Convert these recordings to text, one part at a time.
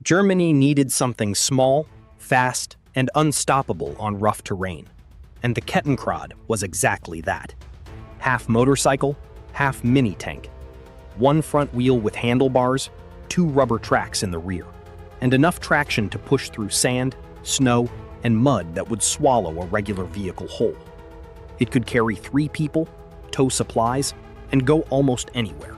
Germany needed something small, fast, and unstoppable on rough terrain, and the Kettenkrad was exactly that. Half motorcycle, half mini-tank. One front wheel with handlebars, two rubber tracks in the rear, and enough traction to push through sand, snow, and mud that would swallow a regular vehicle whole. It could carry 3 people, tow supplies, and go almost anywhere.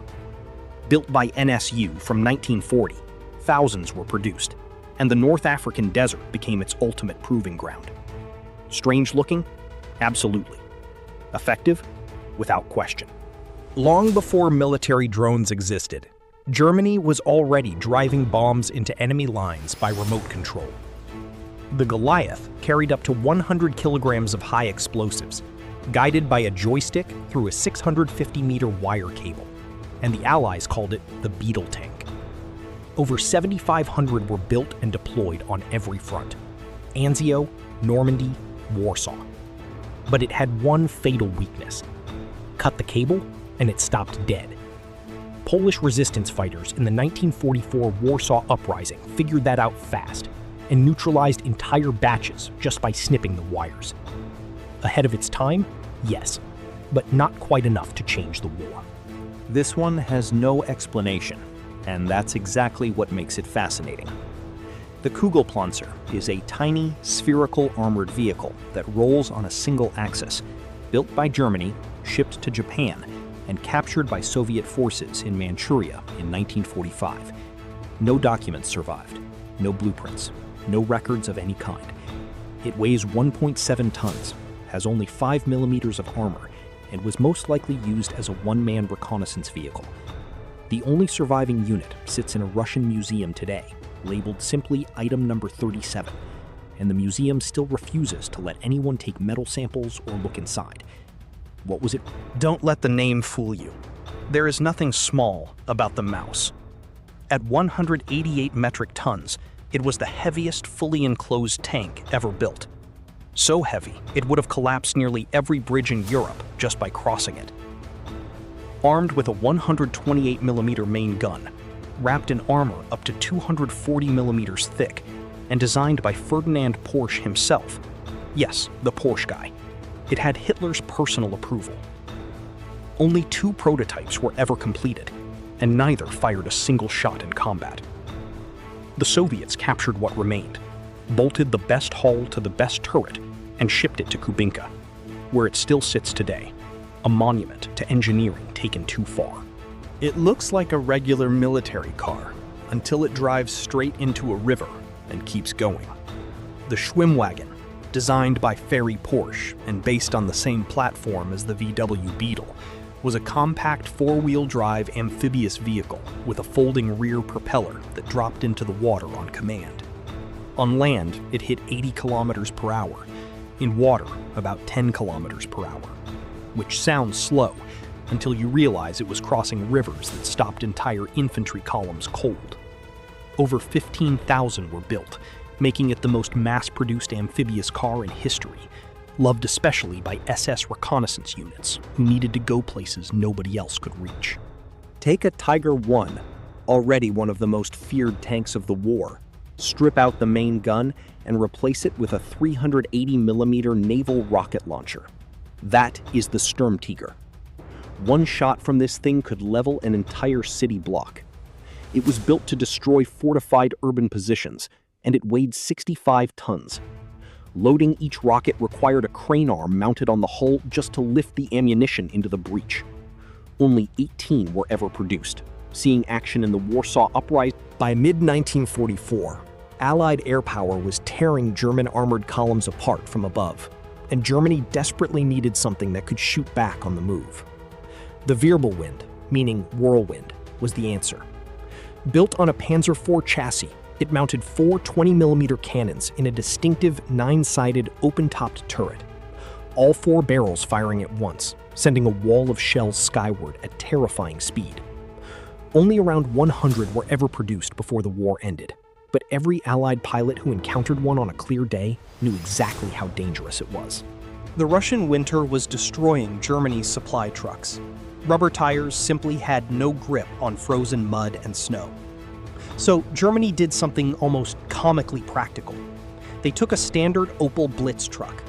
Built by NSU from 1940, thousands were produced, and the North African desert became its ultimate proving ground. Strange looking? Absolutely. Effective? Without question. Long before military drones existed, Germany was already driving bombs into enemy lines by remote control. The Goliath carried up to 100 kilograms of high explosives, guided by a joystick through a 650-meter wire cable, and the Allies called it the Beetle tank. Over 7,500 were built and deployed on every front: Anzio, Normandy, Warsaw. But it had one fatal weakness. Cut the cable, and it stopped dead. Polish resistance fighters in the 1944 Warsaw Uprising figured that out fast and neutralized entire batches just by snipping the wires. Ahead of its time? Yes, but not quite enough to change the war. This one has no explanation, and that's exactly what makes it fascinating. The Kugelpanzer is a tiny, spherical armored vehicle that rolls on a single axis, built by Germany, shipped to Japan, and captured by Soviet forces in Manchuria in 1945. No documents survived, no blueprints, no records of any kind. It weighs 1.7 tons, has only 5 millimeters of armor, and was most likely used as a one-man reconnaissance vehicle. The only surviving unit sits in a Russian museum today, labeled simply Item Number 37, and the museum still refuses to let anyone take metal samples or look inside. What was it? Don't let the name fool you. There is nothing small about the Maus. At 188 metric tons, it was the heaviest fully enclosed tank ever built. So heavy, it would have collapsed nearly every bridge in Europe just by crossing it. Armed with a 128mm main gun, wrapped in armor up to 240mm thick, and designed by Ferdinand Porsche himself. Yes, the Porsche guy. It had Hitler's personal approval. Only 2 prototypes were ever completed, and neither fired a single shot in combat. The Soviets captured what remained, bolted the best hull to the best turret, and shipped it to Kubinka, where it still sits today, a monument to engineering taken too far. It looks like a regular military car until it drives straight into a river and keeps going. The Schwimmwagen, designed by Ferry Porsche and based on the same platform as the VW Beetle, was a compact 4-wheel drive amphibious vehicle with a folding rear propeller that dropped into the water on command. On land, it hit 80 kilometers per hour. In water, about 10 kilometers per hour. Which sounds slow until you realize it was crossing rivers that stopped entire infantry columns cold. Over 15,000 were built, making it the most mass-produced amphibious car in history, loved especially by SS reconnaissance units who needed to go places nobody else could reach. Take a Tiger I, already one of the most feared tanks of the war, strip out the main gun, and replace it with a 380mm naval rocket launcher. That is the Sturmtiger. One shot from this thing could level an entire city block. It was built to destroy fortified urban positions, and it weighed 65 tons. Loading each rocket required a crane arm mounted on the hull just to lift the ammunition into the breach. Only 18 were ever produced, seeing action in the Warsaw Uprising. By mid-1944, Allied air power was tearing German armored columns apart from above, and Germany desperately needed something that could shoot back on the move. The Wirbelwind, meaning whirlwind, was the answer. Built on a Panzer IV chassis, it mounted 4 20mm cannons in a distinctive 9-sided open-topped turret, all 4 barrels firing at once, sending a wall of shells skyward at terrifying speed. Only around 100 were ever produced before the war ended, but every Allied pilot who encountered one on a clear day knew exactly how dangerous it was. The Russian winter was destroying Germany's supply trucks. Rubber tires simply had no grip on frozen mud and snow. So Germany did something almost comically practical. They took a standard Opel Blitz truck,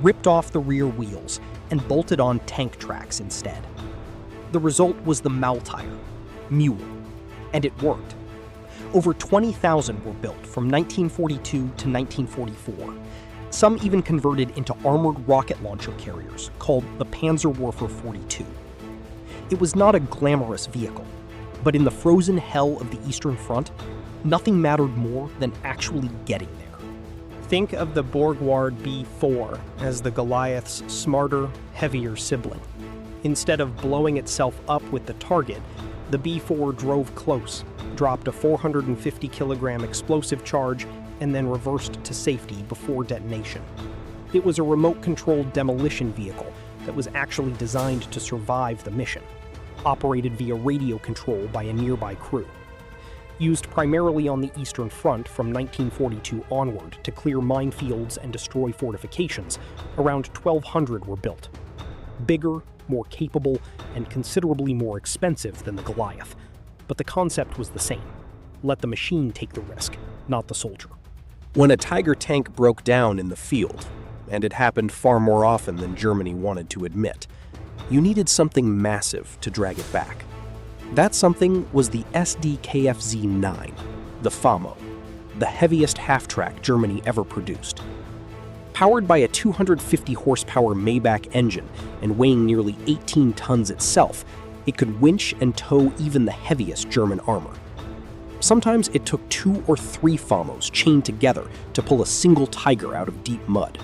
ripped off the rear wheels, and bolted on tank tracks instead. The result was the Maultier, mule, and it worked. Over 20,000 were built from 1942 to 1944. Some even converted into armored rocket launcher carriers called the Panzer VIII. It was not a glamorous vehicle, but in the frozen hell of the Eastern Front, nothing mattered more than actually getting there. Think of the Borgward B4 as the Goliath's smarter, heavier sibling. Instead of blowing itself up with the target, the B4 drove close, dropped a 450-kilogram explosive charge, and then reversed to safety before detonation. It was a remote-controlled demolition vehicle that was actually designed to survive the mission, operated via radio control by a nearby crew. Used primarily on the Eastern Front from 1942 onward to clear minefields and destroy fortifications, around 1,200 were built. Bigger, more capable, and considerably more expensive than the Goliath. But the concept was the same. Let the machine take the risk, not the soldier. When a Tiger tank broke down in the field, and it happened far more often than Germany wanted to admit, you needed something massive to drag it back. That something was the SDKFZ-9, the FAMO, the heaviest half-track Germany ever produced. Powered by a 250-horsepower Maybach engine and weighing nearly 18 tons itself, it could winch and tow even the heaviest German armor. Sometimes it took 2 or 3 FAMOs chained together to pull a single Tiger out of deep mud.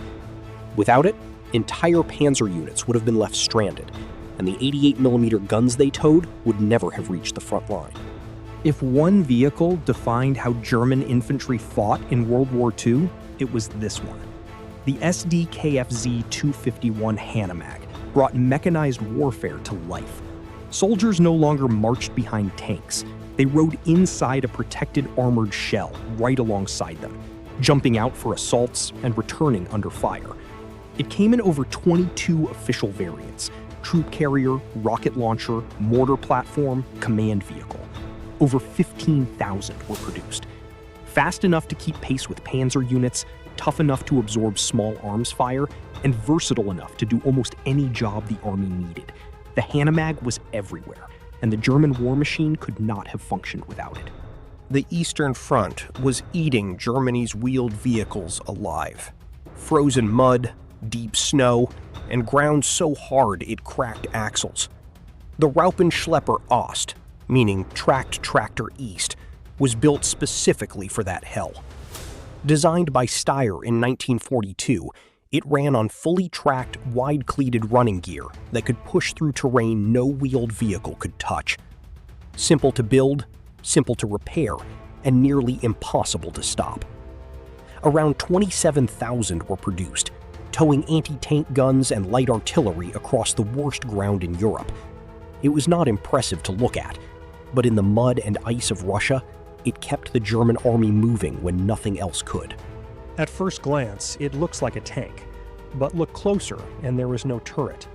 Without it, entire panzer units would have been left stranded, and the 88mm guns they towed would never have reached the front line. If one vehicle defined how German infantry fought in World War II, it was this one. The SDKFZ-251 Hanomag brought mechanized warfare to life. Soldiers no longer marched behind tanks. They rode inside a protected armored shell right alongside them, jumping out for assaults and returning under fire. It came in over 22 official variants: troop carrier, rocket launcher, mortar platform, command vehicle. Over 15,000 were produced. Fast enough to keep pace with panzer units, tough enough to absorb small arms fire, and versatile enough to do almost any job the army needed. The Hanomag was everywhere, and the German war machine could not have functioned without it. The Eastern Front was eating Germany's wheeled vehicles alive. Frozen mud, deep snow, and ground so hard it cracked axles. The Raupenschlepper Ost, meaning Tracked Tractor East, was built specifically for that hell. Designed by Steyr in 1942, it ran on fully tracked, wide-cleated running gear that could push through terrain no wheeled vehicle could touch. Simple to build, simple to repair, and nearly impossible to stop. Around 27,000 were produced, towing anti-tank guns and light artillery across the worst ground in Europe. It was not impressive to look at, but in the mud and ice of Russia, it kept the German army moving when nothing else could. At first glance, it looks like a tank, but look closer and there is no turret.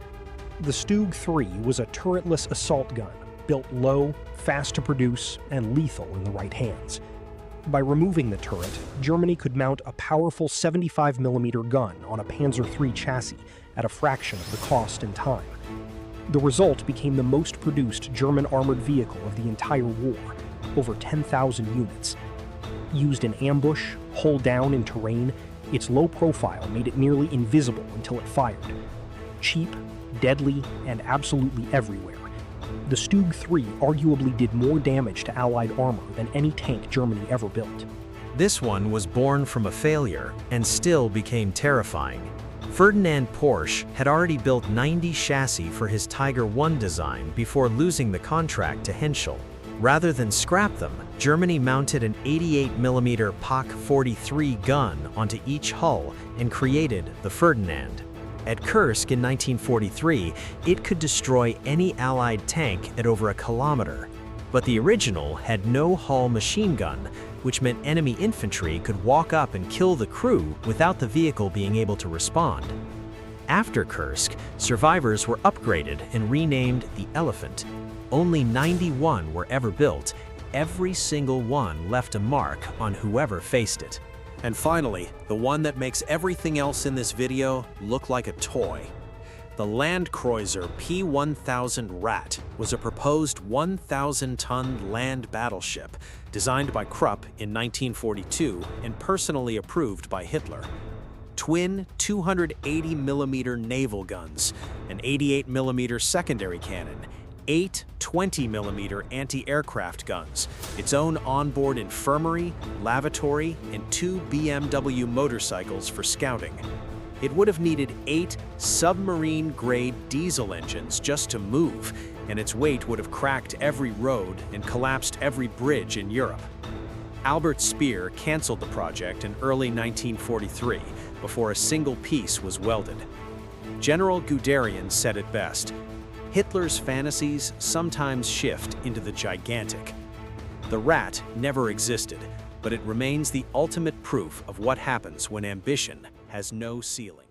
The Stug 3 was a turretless assault gun, built low, fast to produce, and lethal in the right hands. By removing the turret, Germany could mount a powerful 75mm gun on a Panzer III chassis at a fraction of the cost and time. The result became the most produced German armored vehicle of the entire war, over 10,000 units. Used in ambush, hull down in terrain, its low profile made it nearly invisible until it fired. Cheap, deadly, and absolutely everywhere, the Stug 3 arguably did more damage to Allied armor than any tank Germany ever built. This one was born from a failure and still became terrifying. Ferdinand Porsche had already built 90 chassis for his Tiger I design before losing the contract to Henschel. Rather than scrap them, Germany mounted an 88mm PaK 43 gun onto each hull and created the Ferdinand. At Kursk in 1943, it could destroy any Allied tank at over a kilometer. But the original had no hull machine gun, which meant enemy infantry could walk up and kill the crew without the vehicle being able to respond. After Kursk, survivors were upgraded and renamed the Elephant. Only 91 were ever built, every single one left a mark on whoever faced it. And finally, the one that makes everything else in this video look like a toy. The Landkreuzer P-1000 Rat was a proposed 1,000-ton land battleship designed by Krupp in 1942 and personally approved by Hitler. Twin 280mm naval guns, an 88mm secondary cannon, 8 20mm anti-aircraft guns, its own onboard infirmary, lavatory, and 2 BMW motorcycles for scouting. It would have needed 8 submarine-grade diesel engines just to move, and its weight would have cracked every road and collapsed every bridge in Europe. Albert Speer canceled the project in early 1943 before a single piece was welded. General Guderian said it best, "Hitler's fantasies sometimes shift into the gigantic." The Rat never existed, but it remains the ultimate proof of what happens when ambition has no ceiling.